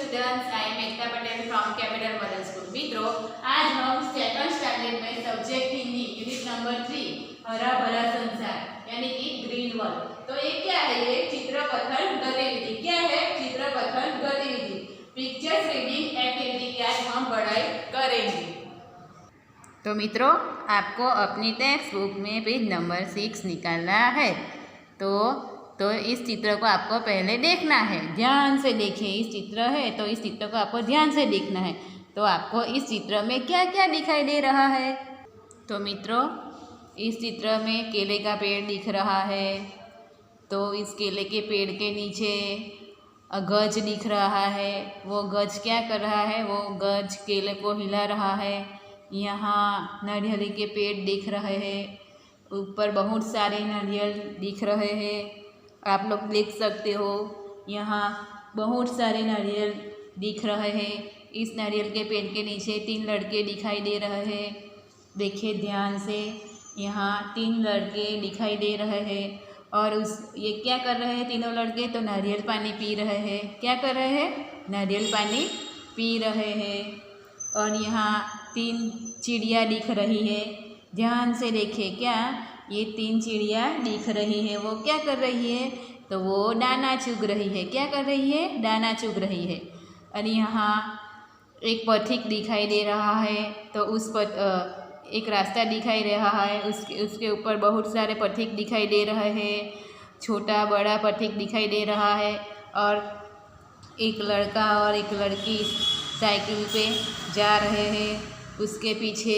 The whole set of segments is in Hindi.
Students, I am Ekta Patel from capital model school. मित्रों, आज हम सेकंड स्टैंडर्ड में सब्जेक्ट हिंदी यूनिट नंबर 3 हरा भरा संसार यानी कि ग्रीन वर्ल्ड। तो ये क्या है? ये चित्रपठन गतिविधि। क्या है? चित्रपठन गतिविधि, पिक्चर्स रीडिंग एक्टिविटी की आज हम पढ़ाई करेंगे। तो मित्रों, आपको अपनी टेक्स्ट बुक में पेज नंबर 6 निकालना है। तो इस चित्र को आपको पहले देखना है, ध्यान से देखिए। इस चित्र है तो इस चित्र को आपको ध्यान से देखना है। तो आपको इस चित्र में क्या क्या दिखाई दे रहा है? तो मित्रों, इस चित्र में केले का पेड़ दिख रहा है। तो इस केले के पेड़ के नीचे गज दिख रहा है। वो गज क्या कर रहा है? वो गज केले को हिला रहा है। यहाँ नारियल के पेड़ दिख रहे हैं। ऊपर बहुत सारे नारियल दिख रहे हैं। आप लोग देख सकते हो, यहाँ बहुत सारे नारियल दिख रहे हैं। इस नारियल के पेड़ के नीचे 3 लड़के दिखाई दे रहे हैं। देखिए ध्यान से, यहाँ 3 लड़के दिखाई दे रहे हैं। और ये क्या कर रहे हैं? तीनों लड़के तो नारियल पानी पी रहे हैं। क्या कर रहे हैं? नारियल पानी पी रहे हैं। और यहाँ 3 चिड़िया दिख रही है। ध्यान से देखिए, क्या ये 3 चिड़िया दिख रही है। वो क्या कर रही है? तो वो दाना चुग रही है। क्या कर रही है? दाना चुग रही है। और यहाँ एक पथिक दिखाई दे रहा है। तो एक रास्ता दिखाई दे रहा है। उसके ऊपर बहुत सारे पथिक दिखाई दे रहे हैं। छोटा बड़ा पथिक दिखाई दे रहा है। और एक लड़का और एक लड़की साइकिल पे जा रहे हैं। उसके पीछे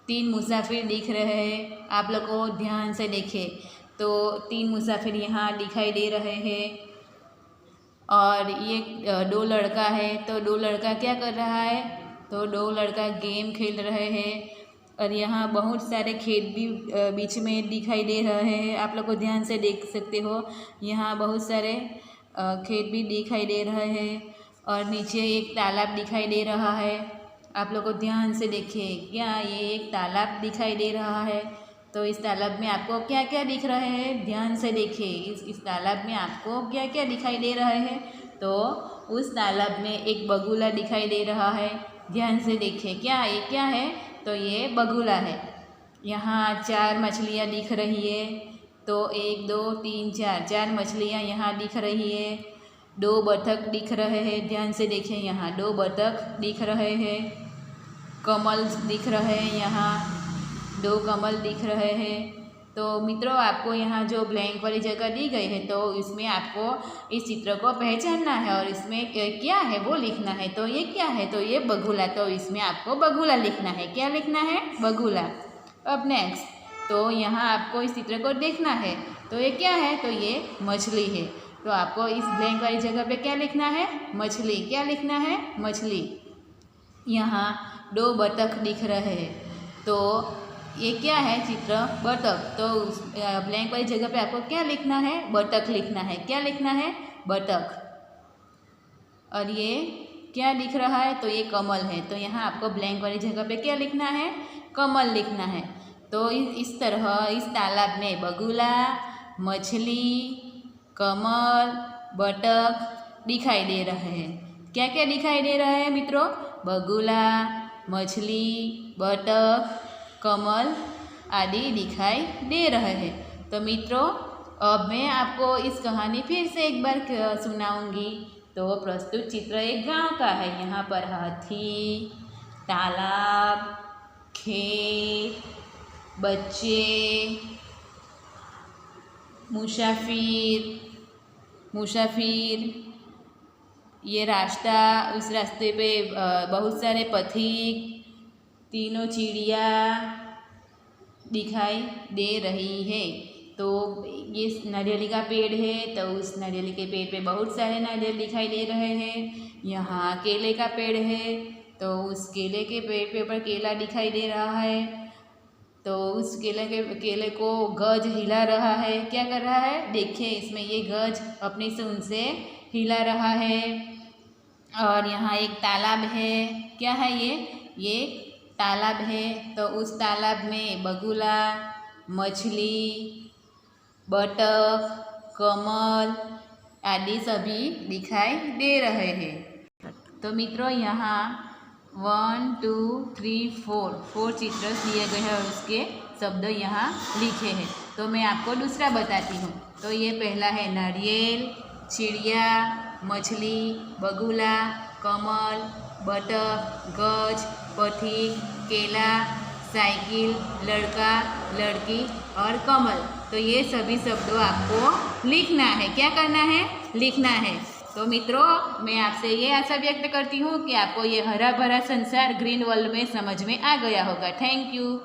3 मुसाफिर दिख रहे हैं। आप लोग को ध्यान से देखें तो 3 मुसाफिर यहाँ दिखाई दे रहे हैं। और ये 2 लड़का है। तो 2 लड़का क्या कर रहा है? तो 2 लड़का गेम खेल रहे हैं। और यहाँ बहुत सारे खेत भी बीच में दिखाई दे रहे हैं। आप लोग को ध्यान से देख सकते हो, यहाँ बहुत सारे खेत भी दिखाई दे रहे हैं। और नीचे एक तालाब दिखाई दे रहा है। आप लोग को ध्यान से देखिए, क्या ये एक तालाब दिखाई दे रहा है। तो इस तालाब में आपको क्या क्या दिख रहे हैं? ध्यान से देखिए, इस तालाब में आपको क्या क्या दिखाई दे रहे हैं? तो उस तालाब में एक बगुला दिखाई दे रहा है। ध्यान से देखिए, क्या ये क्या है? तो ये बगुला है। यहाँ 4 मछलियाँ दिख रही है। तो 1 2 3 4 मछलियाँ यहाँ दिख रही है। 2 बतख दिख रहे हैं। ध्यान से देखिए, यहाँ 2 बतख दिख रहे हैं। कमल दिख रहे हैं, यहाँ 2 कमल दिख रहे हैं। तो मित्रों, आपको यहाँ जो ब्लैंक वाली जगह दी गई है, तो इसमें आपको इस चित्र को पहचानना है और इसमें क्या है वो लिखना है। तो ये क्या है? तो ये बगुला। तो इसमें आपको बगुला लिखना है। क्या लिखना है? बगुला। अब नेक्स्ट, तो यहाँ आपको इस चित्र को देखना है। तो ये क्या है? तो ये मछली है। तो आपको इस ब्लैंक वाली जगह पे क्या लिखना है? मछली। क्या लिखना है? मछली। यहाँ 2 बतख दिख रहे हैं। तो ये क्या है? चित्र बतख। तो ब्लैंक वाली जगह पे आपको क्या लिखना है? बतख लिखना है। क्या लिखना है? बतख। और ये क्या दिख रहा है? तो ये कमल है। तो यहाँ आपको ब्लैंक वाली जगह पे क्या लिखना है? कमल लिखना है। तो इस तरह इस तालाब में बगुला, मछली, कमल, बतख दिखाई दे रहे हैं। क्या क्या दिखाई दे रहा है मित्रों? बगुला, मछली, बतख, कमल आदि दिखाई दे रहे हैं। तो मित्रों, अब मैं आपको इस कहानी फिर से एक बार सुनाऊंगी। तो प्रस्तुत चित्र एक गांव का है। यहाँ पर हाथी, तालाब, खेत, बच्चे, मुसाफिर, ये रास्ता, उस रास्ते पे बहुत सारे पथिक, 3 चिड़िया दिखाई दे रही है। तो ये नारियल का पेड़ है। तो उस नारियल के पेड़ पे बहुत सारे नारियल दिखाई दे रहे हैं। यहाँ केले का पेड़ है। तो उस केले के पेड़ पे ऊपर केला दिखाई दे रहा है। तो उस केले को गज हिला रहा है। क्या कर रहा है? देखिए, इसमें ये गज अपनी सूंड से हिला रहा है। और यहाँ एक तालाब है। क्या है ये तालाब है। तो उस तालाब में बगुला, मछली, बतख, कमल आदि सभी दिखाई दे रहे हैं। तो मित्रों यहाँ 1 2 3 4 चित्र दिए गए हैं और उसके शब्द यहाँ लिखे हैं। तो मैं आपको दूसरा बताती हूँ। तो ये पहला है नारियल, चिड़िया, मछली, बगुला, कमल, बतख, गज, पथिक, केला, साइकिल, लड़का, लड़की और कमल। तो ये सभी शब्दों आपको लिखना है। क्या करना है? लिखना है। तो मित्रों, मैं आपसे ये आशा व्यक्त करती हूँ कि आपको ये हरा भरा संसार ग्रीन वर्ल्ड में समझ में आ गया होगा। Thank you.